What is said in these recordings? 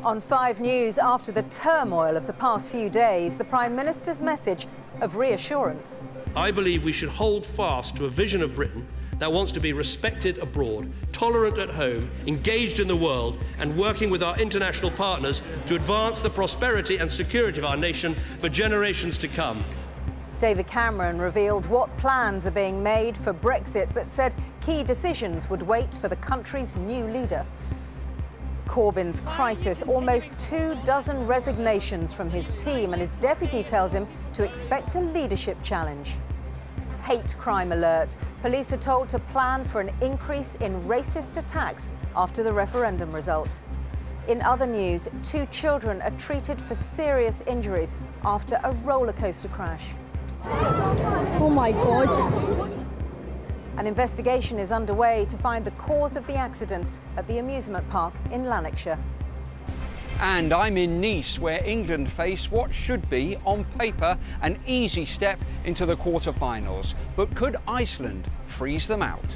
On 5 News, after the turmoil of the past few days, the Prime Minister's message of reassurance. I believe we should hold fast to a vision of Britain that wants to be respected abroad, tolerant at home, engaged in the world, and working with our international partners to advance the prosperity and security of our nation for generations to come. David Cameron revealed what plans are being made for Brexit, but said key decisions would wait for the country's new leader. Corbyn's crisis, almost 24 resignations from his team, and his deputy tells him to expect a leadership challenge. Hate crime alert. Police are told to plan for an increase in racist attacks after the referendum result. In other news, 2 children are treated for serious injuries after a roller coaster crash. Oh my God. An investigation is underway to find the cause of the accident at the amusement park in Lanarkshire. And I'm in Nice, where England face what should be, on paper, an easy step into the quarter-finals. But could Iceland freeze them out?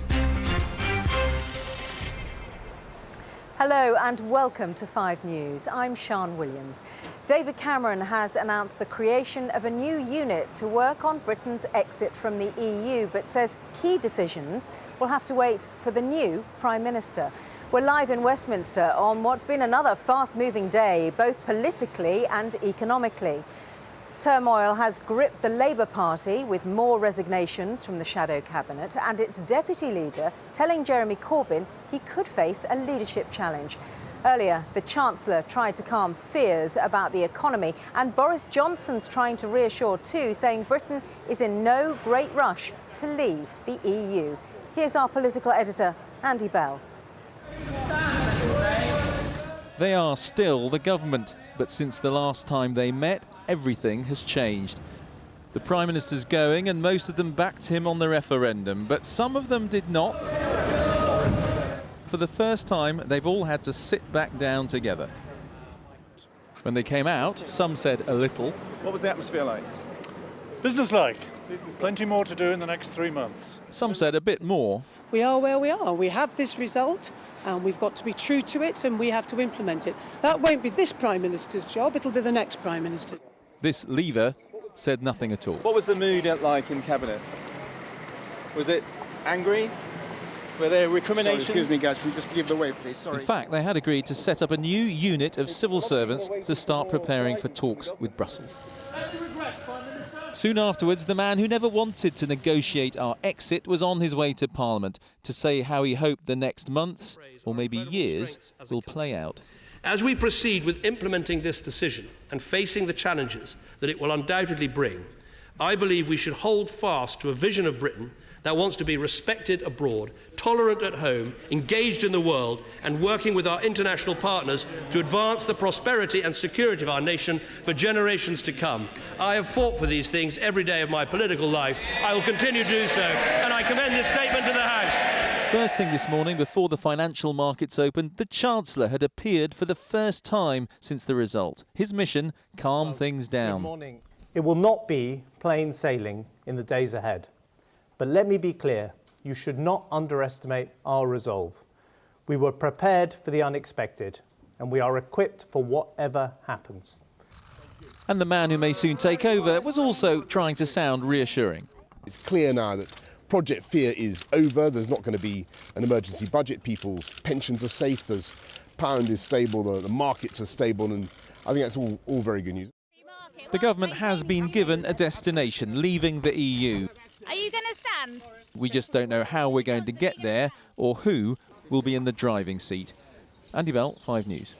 Hello and welcome to 5 News. I'm Sian Williams. David Cameron has announced the creation of a new unit to work on Britain's exit from the EU, but says key decisions will have to wait for the new Prime Minister. We're live in Westminster on what's been another fast-moving day, both politically and economically. Turmoil has gripped the Labour Party with more resignations from the shadow cabinet and its deputy leader telling Jeremy Corbyn he could face a leadership challenge. Earlier, the Chancellor tried to calm fears about the economy, and Boris Johnson's trying to reassure too, saying Britain is in no great rush to leave the EU. Here's our political editor, Andy Bell. They are still the government, but since the last time they met, everything has changed. The Prime Minister's going, and most of them backed him on the referendum, but some of them did not. For the first time, they've all had to sit back down together. When they came out, some said a little. What was the atmosphere like? Business-like. Plenty more to do in the next 3 months. Some said a bit more. We are where we are. We have this result, and we've got to be true to it, and we have to implement it. That won't be this Prime Minister's job, it'll be the next Prime Minister. This leaver said nothing at all. What was the mood like in Cabinet? Was it angry? Were there recriminations? Sorry, excuse me, guys, can you just give the way, please? Sorry. In fact, they had agreed to set up a new unit of civil servants to start preparing for talks with Brussels. Soon afterwards, the man who never wanted to negotiate our exit was on his way to Parliament to say how he hoped the next months, or maybe years, will play out. As we proceed with implementing this decision and facing the challenges that it will undoubtedly bring, I believe we should hold fast to a vision of Britain that wants to be respected abroad, tolerant at home, engaged in the world, and working with our international partners to advance the prosperity and security of our nation for generations to come. I have fought for these things every day of my political life. I will continue to do so, and I commend this statement to the House. First thing this morning, before the financial markets opened, the Chancellor had appeared for the first time since the result. His mission, calm things down. Good morning. It will not be plain sailing in the days ahead. But let me be clear, you should not underestimate our resolve. We were prepared for the unexpected, and we are equipped for whatever happens. And the man who may soon take over was also trying to sound reassuring. It's clear now that Project Fear is over. There's not going to be an emergency budget. People's pensions are safe. The pound is stable. The markets are stable. And I think that's all very good news. The government has been given a destination, leaving the EU. Are you going to stand? We just don't know how we're going to get there or who will be in the driving seat. Andy Bell, 5 News.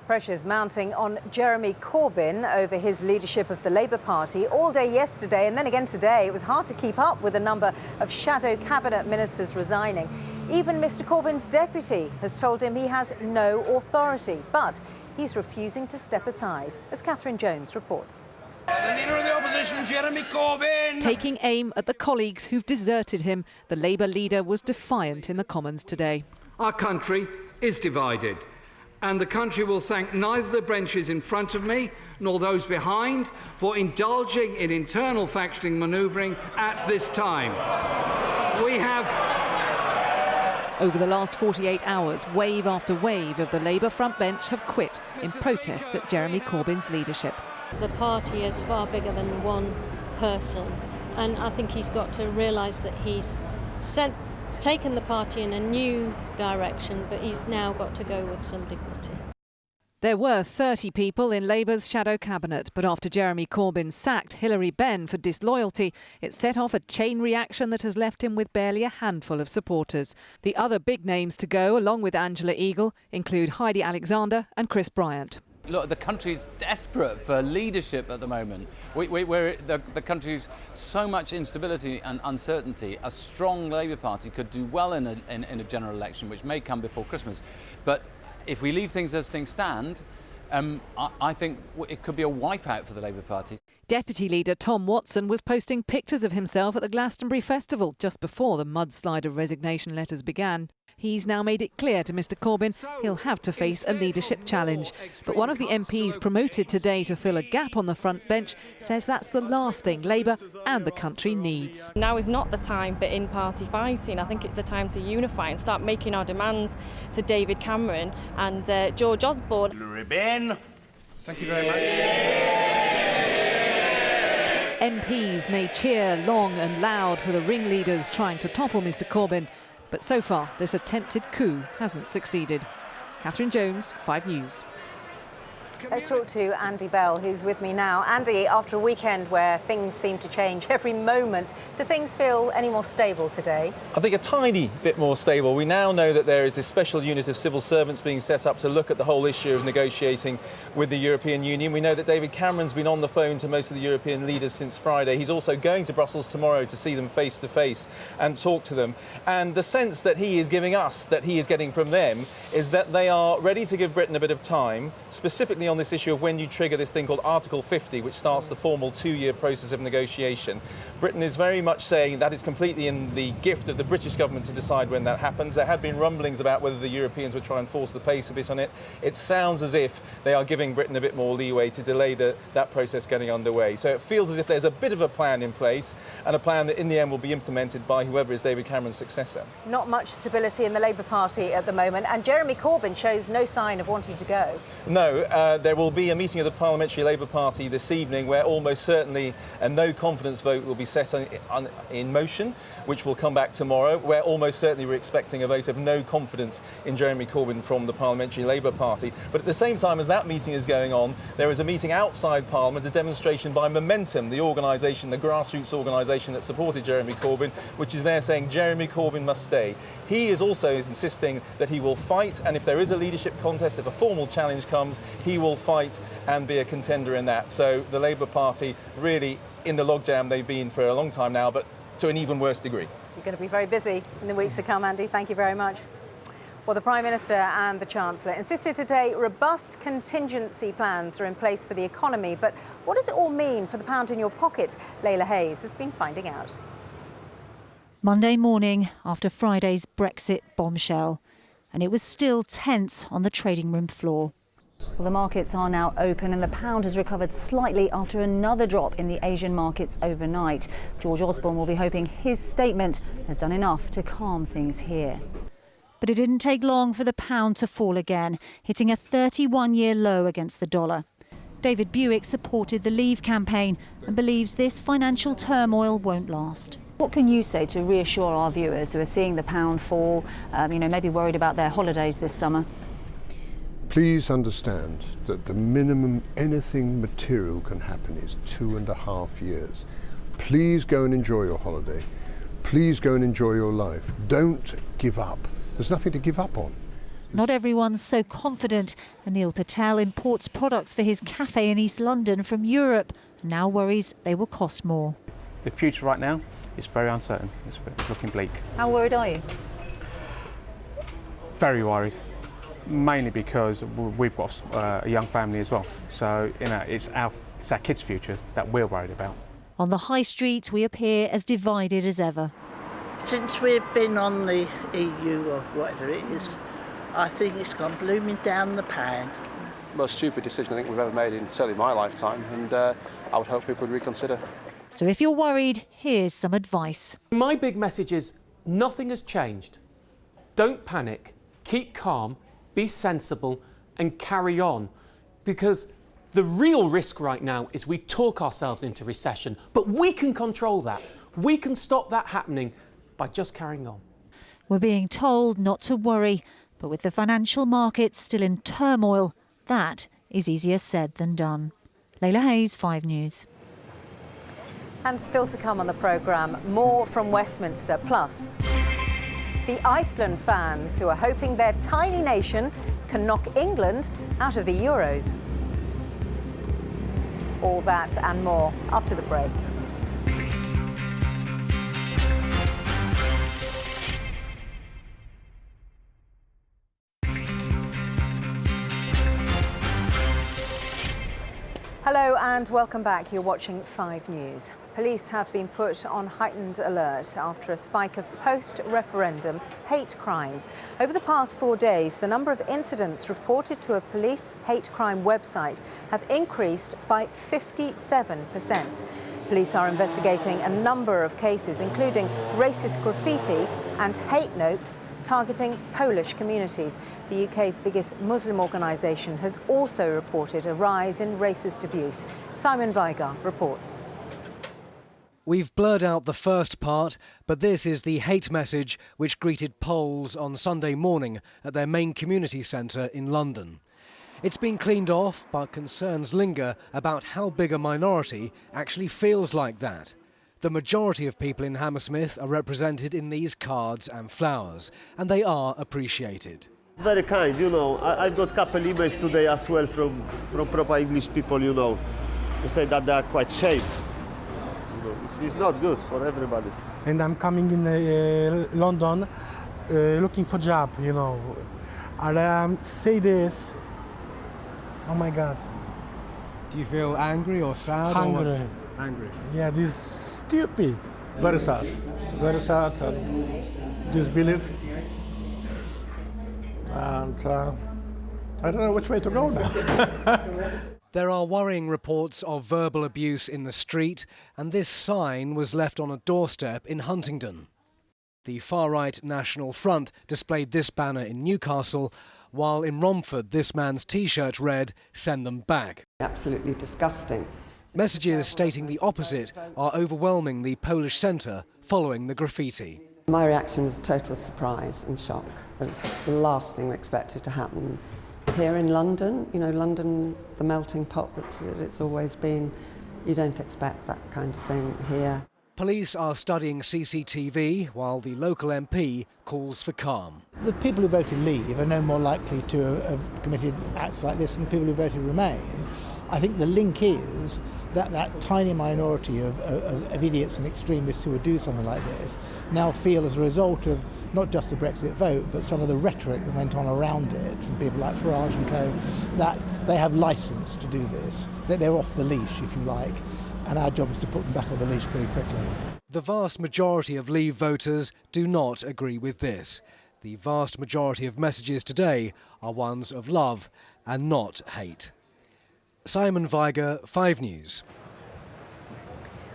Pressures mounting on Jeremy Corbyn over his leadership of the Labour Party all day yesterday and then again today. It was hard to keep up with a number of shadow cabinet ministers resigning. Even Mr Corbyn's deputy has told him he has no authority, but he's refusing to step aside, as Catherine Jones reports. The Leader of the Opposition, Jeremy Corbyn! Taking aim at the colleagues who've deserted him, the Labour leader was defiant in the Commons today. Our country is divided, and the country will thank neither the benches in front of me nor those behind for indulging in internal factioning manoeuvring at this time. We have Over the last 48 hours, wave after wave of the Labour front bench have quit in protest at Jeremy Corbyn's leadership. The party is far bigger than one person, and I think he's got to realise that he's taken the party in a new direction, but he's now got to go with some dignity. There were 30 people in Labour's shadow cabinet, but after Jeremy Corbyn sacked Hilary Benn for disloyalty, it set off a chain reaction that has left him with barely a handful of supporters. The other big names to go, along with Angela Eagle, include Heidi Alexander and Chris Bryant. Look, the country's desperate for leadership at the moment. The country's so much instability and uncertainty. A strong Labour Party could do well in a general election, which may come before Christmas. But if we leave things as things stand, I think it could be a wipeout for the Labour Party. Deputy Leader Tom Watson was posting pictures of himself at the Glastonbury Festival just before the mudslide of resignation letters began. He's now made it clear to Mr Corbyn he'll have to face a leadership challenge. But one of the MPs promoted today to fill a gap on the front bench says that's the last thing Labour and the country needs. Now is not the time for in-party fighting. I think it's the time to unify and start making our demands to David Cameron and George Osborne. Ribbon. Thank you very much. MPs may cheer long and loud for the ringleaders trying to topple Mr Corbyn, but so far this attempted coup hasn't succeeded. Catherine Jones, 5 News. Let's talk to Andy Bell, who's with me now. Andy, after a weekend where things seem to change every moment, do things feel any more stable today? I think a tiny bit more stable. We now know that there is this special unit of civil servants being set up to look at the whole issue of negotiating with the European Union. We know that David Cameron's been on the phone to most of the European leaders since Friday. He's also going to Brussels tomorrow to see them face to face and talk to them. And the sense that he is giving us, that he is getting from them, is that they are ready to give Britain a bit of time, specifically on this issue of when you trigger this thing called Article 50, which starts the formal 2-year process of negotiation. Britain is very much saying that is completely in the gift of the British government to decide when that happens. There had been rumblings about whether the Europeans would try and force the pace a bit on it. It sounds as if they are giving Britain a bit more leeway to delay that process getting underway. So it feels as if there's a bit of a plan in place, and a plan that in the end will be implemented by whoever is David Cameron's successor. Not much stability in the Labour Party at the moment, and Jeremy Corbyn shows no sign of wanting to go. No, there will be a meeting of the Parliamentary Labour Party this evening where almost certainly a no confidence vote will be set in motion, which will come back tomorrow, where almost certainly we're expecting a vote of no confidence in Jeremy Corbyn from the Parliamentary Labour Party. But at the same time as that meeting is going on, there is a meeting outside Parliament, a demonstration by Momentum, the organisation, the grassroots organisation that supported Jeremy Corbyn, which is there saying Jeremy Corbyn must stay. He is also insisting that he will fight, and if there is a leadership contest, if a formal challenge comes, he will fight and be a contender in that. So the Labour Party really in the logjam they've been for a long time now, but to an even worse degree. You're going to be very busy in the weeks to come, Andy. Thank you very much. Well, the Prime Minister and the Chancellor insisted today robust contingency plans are in place for the economy. But what does it all mean for the pound in your pocket? Layla Hayes has been finding out. Monday morning after Friday's Brexit bombshell, and it was still tense on the trading room floor. Well, the markets are now open and the pound has recovered slightly after another drop in the Asian markets overnight. George Osborne will be hoping his statement has done enough to calm things here. But it didn't take long for the pound to fall again, hitting a 31-year low against the dollar. David Buick supported the Leave campaign and believes this financial turmoil won't last. What can you say to reassure our viewers who are seeing the pound fall, maybe worried about their holidays this summer? Please understand that the minimum anything material can happen is 2.5 years. Please go and enjoy your holiday. Please go and enjoy your life. Don't give up. There's nothing to give up on. Not everyone's so confident. Anil Patel imports products for his cafe in East London from Europe and now worries they will cost more. The future right now is very uncertain. It's looking bleak. How worried are you? Very worried. Mainly because we've got a young family as well. So, it's our kids' future that we're worried about. On the high street, we appear as divided as ever. Since we've been on the EU or whatever it is, I think it's gone blooming down the pound. Most stupid decision I think we've ever made in certainly my lifetime, and I would hope people would reconsider. So if you're worried, here's some advice. My big message is nothing has changed. Don't panic, keep calm, be sensible and carry on, because the real risk right now is we talk ourselves into recession, but we can control that. We can stop that happening by just carrying on. We're being told not to worry, but with the financial markets still in turmoil, that is easier said than done. Layla Hayes, 5 News. And still to come on the programme, more from Westminster, plus the Iceland fans who are hoping their tiny nation can knock England out of the Euros. All that and more after the break. Hello and welcome back. You're watching 5 News. Police have been put on heightened alert after a spike of post-referendum hate crimes. Over the past 4 days, the number of incidents reported to a police hate crime website have increased by 57%. Police are investigating a number of cases, including racist graffiti and hate notes targeting Polish communities. The UK's biggest Muslim organisation has also reported a rise in racist abuse. Simon Weiger reports. We've blurred out the first part, but this is the hate message which greeted Poles on Sunday morning at their main community centre in London. It's been cleaned off, but concerns linger about how big a minority actually feels like that. The majority of people in Hammersmith are represented in these cards and flowers, and they are appreciated. It's very kind, you know. I've got a couple emails today as well from proper English people, you know, who say that they are quite ashamed. You know, it's not good for everybody. And I'm coming in London looking for job, you know. And say this, oh my God. Do you feel angry or sad? Hungry. Angry. Yeah, this is stupid. Very sad. Very sad. Disbelief. And I don't know which way to go now. There are worrying reports of verbal abuse in the street, and this sign was left on a doorstep in Huntingdon. The far-right National Front displayed this banner in Newcastle, while in Romford this man's T-shirt read, "Send them back." Absolutely disgusting. Messages stating the opposite are overwhelming the Polish centre following the graffiti. My reaction was total surprise and shock. It's the last thing we expected to happen here in London. You know, London, the melting pot that it's always been. You don't expect that kind of thing here. Police are studying CCTV while the local MP calls for calm. The people who voted Leave are no more likely to have committed acts like this than the people who voted Remain. I think the link is that tiny minority of idiots and extremists who would do something like this now feel, as a result of not just the Brexit vote, but some of the rhetoric that went on around it from people like Farage and co, that they have licence to do this, that they're off the leash, if you like, and our job is to put them back on the leash pretty quickly. The vast majority of Leave voters do not agree with this. The vast majority of messages today are ones of love and not hate. Simon Weiger, 5 News.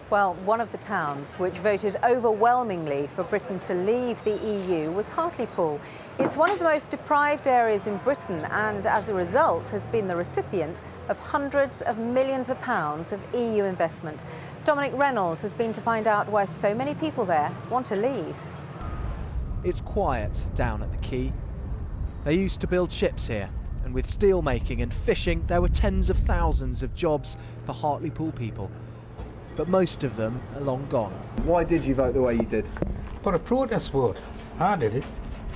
Well, one of the towns which voted overwhelmingly for Britain to leave the EU was Hartlepool. It's one of the most deprived areas in Britain and, as a result, has been the recipient of hundreds of millions of pounds of EU investment. Dominic Reynolds has been to find out why so many people there want to leave. It's quiet down at the quay. They used to build ships here, and with steel making and fishing, there were tens of thousands of jobs for Hartlepool people. But most of them are long gone. Why did you vote the way you did? For a protest vote. I did it.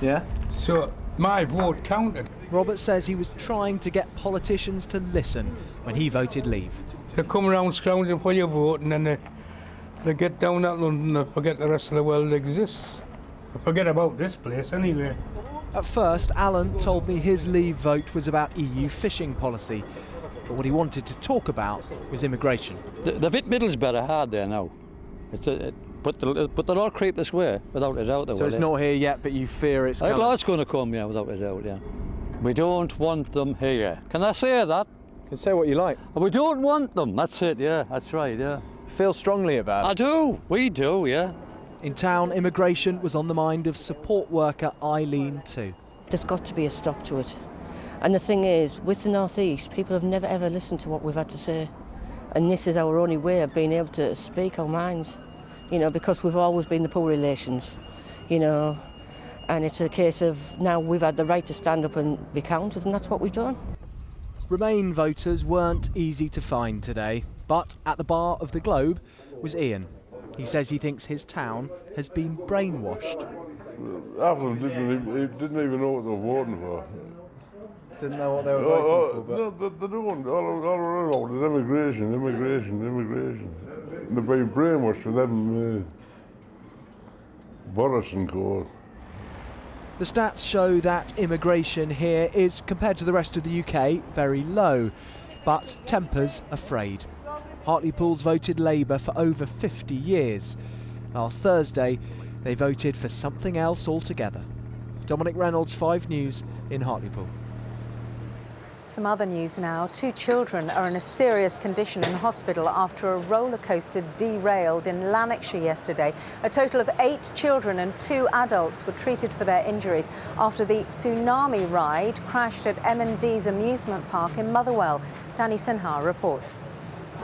Yeah? So my vote counted. Robert says he was trying to get politicians to listen when he voted Leave. They come around scrounging for your vote, and then they get down at London and forget the rest of the world exists. They forget about this place anyway. At first, Alan told me his Leave vote was about EU fishing policy. But what he wanted to talk about was immigration. The bit Middlesbrough hard there now. But they'll all creep this way, without a doubt. So it's not here yet, but you fear it's coming? It's going to come, yeah, without a doubt, yeah. We don't want them here. Can I say that? You can say what you like. We don't want them, that's it, yeah, that's right, yeah. Feel strongly about it? I do, we do, yeah. In town, immigration was on the mind of support worker Eileen too. There's got to be a stop to it. And the thing is, with the North East, people have never ever listened to what we've had to say. And this is our only way of being able to speak our minds, you know, because we've always been the poor relations, you know. And it's a case of now we've had the right to stand up and be counted, and that's what we've done. Remain voters weren't easy to find today, but at the bar of the Globe was Ian. He says he thinks his town has been brainwashed. Half of them didn't even know what they were voting for. Didn't know what they were voting for, but... No, they don't. All around is immigration. They've been brainwashed for them Boris and co. The stats show that immigration here is, compared to the rest of the UK, very low, but tempers are frayed. Hartlepool's voted Labour for over 50 years. Last Thursday, they voted for something else altogether. Dominic Reynolds, 5 News in Hartlepool. Some other news now. 2 children are in a serious condition in hospital after a roller coaster derailed in Lanarkshire yesterday. A total of 8 children and 2 adults were treated for their injuries after the tsunami ride crashed at M&D's amusement park in Motherwell. Danny Sinha reports.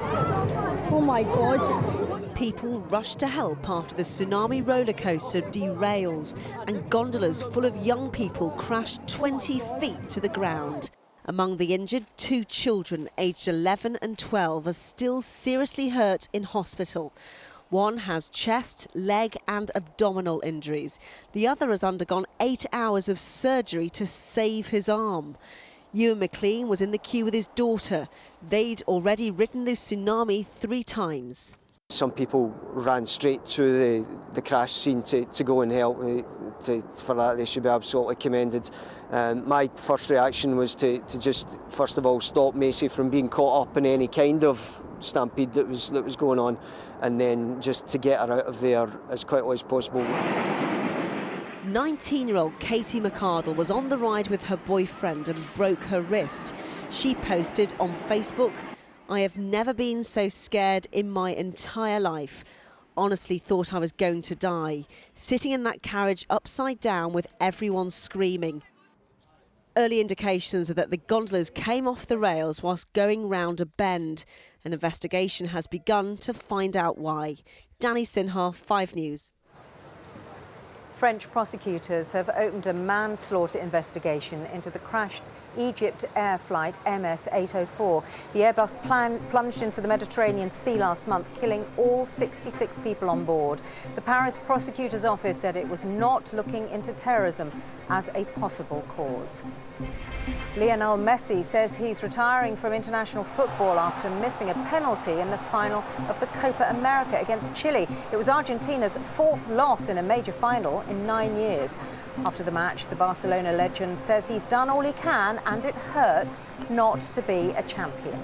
Oh my God. People rushed to help after the tsunami roller coaster derails and gondolas full of young people crashed 20 feet to the ground. Among the injured, 2 children aged 11 and 12 are still seriously hurt in hospital. One has chest, leg and abdominal injuries. The other has undergone 8 hours of surgery to save his arm. Ewan McLean was in the queue with his daughter. They'd already ridden the tsunami 3 times. Some people ran straight to the crash scene to go and help. For that, they should be absolutely commended. My first reaction was to just, first of all, stop Macy from being caught up in any kind of stampede that was going on, and then just to get her out of there as quickly as possible. 19-year-old Katie McArdle was on the ride with her boyfriend and broke her wrist. She posted on Facebook, "I have never been so scared in my entire life. Honestly thought I was going to die. Sitting in that carriage upside down with everyone screaming." Early indications are that the gondolas came off the rails whilst going round a bend. An investigation has begun to find out why. Danny Sinha, 5 News. French prosecutors have opened a manslaughter investigation into the crashed Egypt Air flight MS-804. The Airbus plunged into the Mediterranean Sea last month, killing all 66 people on board. The Paris prosecutor's office said it was not looking into terrorism as a possible cause. Lionel Messi says he's retiring from international football after missing a penalty in the final of the Copa America against Chile. It was Argentina's 4th loss in a major final in 9 years. After the match, the Barcelona legend says he's done all he can and it hurts not to be a champion.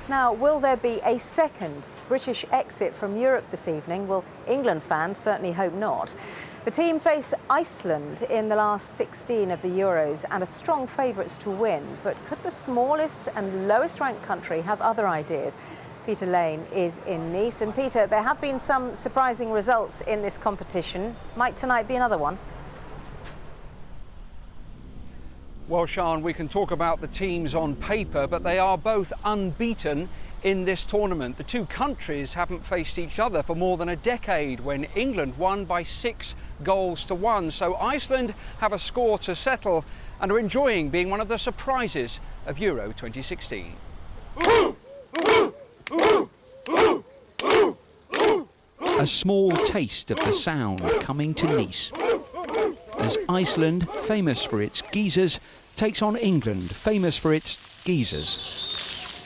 Now, will there be a second British exit from Europe this evening? Well, England fans certainly hope not. The team face Iceland in the last 16 of the Euros and are strong favourites to win. But could the smallest and lowest ranked country have other ideas? Peter Lane is in Nice. And Peter, there have been some surprising results in this competition. Might tonight be another one? Well, Sian, we can talk about the teams on paper, but they are both unbeaten in this tournament. The 2 countries haven't faced each other for more than a decade, when England won by 6 goals to 1. So Iceland have a score to settle and are enjoying being one of the surprises of Euro 2016. A small taste of the sound coming to Nice, as Iceland, famous for its geysers, takes on England, famous for its geezers.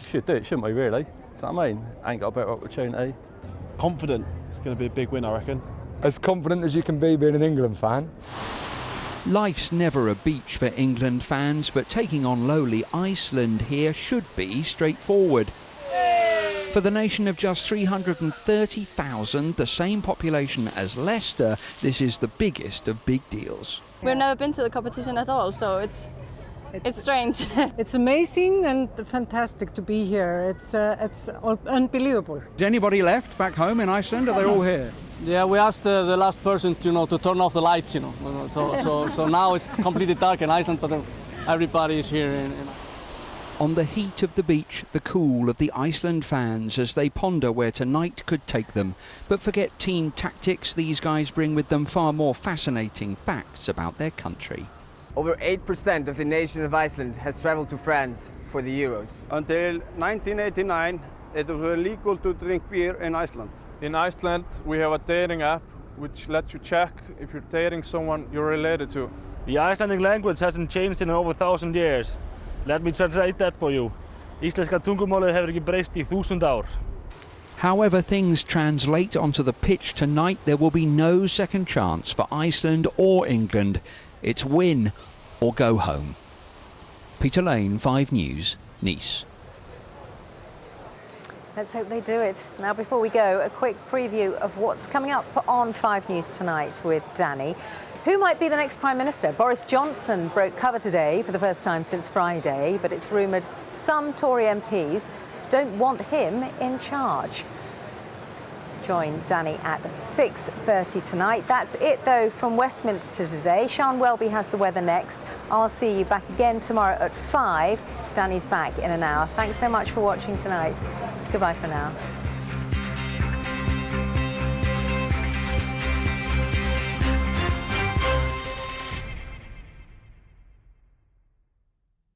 Should do it, shouldn't we, really? Is that what I mean? Ain't got a better opportunity. Confident. It's going to be a big win, I reckon. As confident as you can be being an England fan. Life's never a beach for England fans, but taking on lowly Iceland here should be straightforward. For the nation of just 330,000, the same population as Leicester, this is the biggest of big deals. We've never been to the competition at all, so It's strange. It's amazing and fantastic to be here. It's unbelievable. Is anybody left back home in Iceland? Are they all here? Yeah, we asked the last person, to turn off the lights, So now it's completely dark in Iceland, but everybody is here. On the heat of the beach, the cool of the Iceland fans as they ponder where tonight could take them. But forget team tactics, these guys bring with them far more fascinating facts about their country. Over 8% of the nation of Iceland has travelled to France for the Euros. Until 1989, it was illegal to drink beer in Iceland. In Iceland, we have a dating app which lets you check if you're dating someone you're related to. The Icelandic language hasn't changed in over 1,000 years. Let me translate that for you. Íslenska tungumálið hefur ekki breyst í 1000 ár. However things translate onto the pitch tonight, there will be no second chance for Iceland or England. It's win or go home. Peter Lane, 5 News, Nice. Let's hope they do it. Now, before we go, a quick preview of what's coming up on 5 News tonight with Danny. Who might be the next Prime Minister? Boris Johnson broke cover today for the first time since Friday, but it's rumoured some Tory MPs don't want him in charge. Join Danny at 6:30 tonight. That's it, though, from Westminster today. Sian Welby has the weather next. I'll see you back again tomorrow at 5. Danny's back in an hour. Thanks so much for watching tonight. Goodbye for now.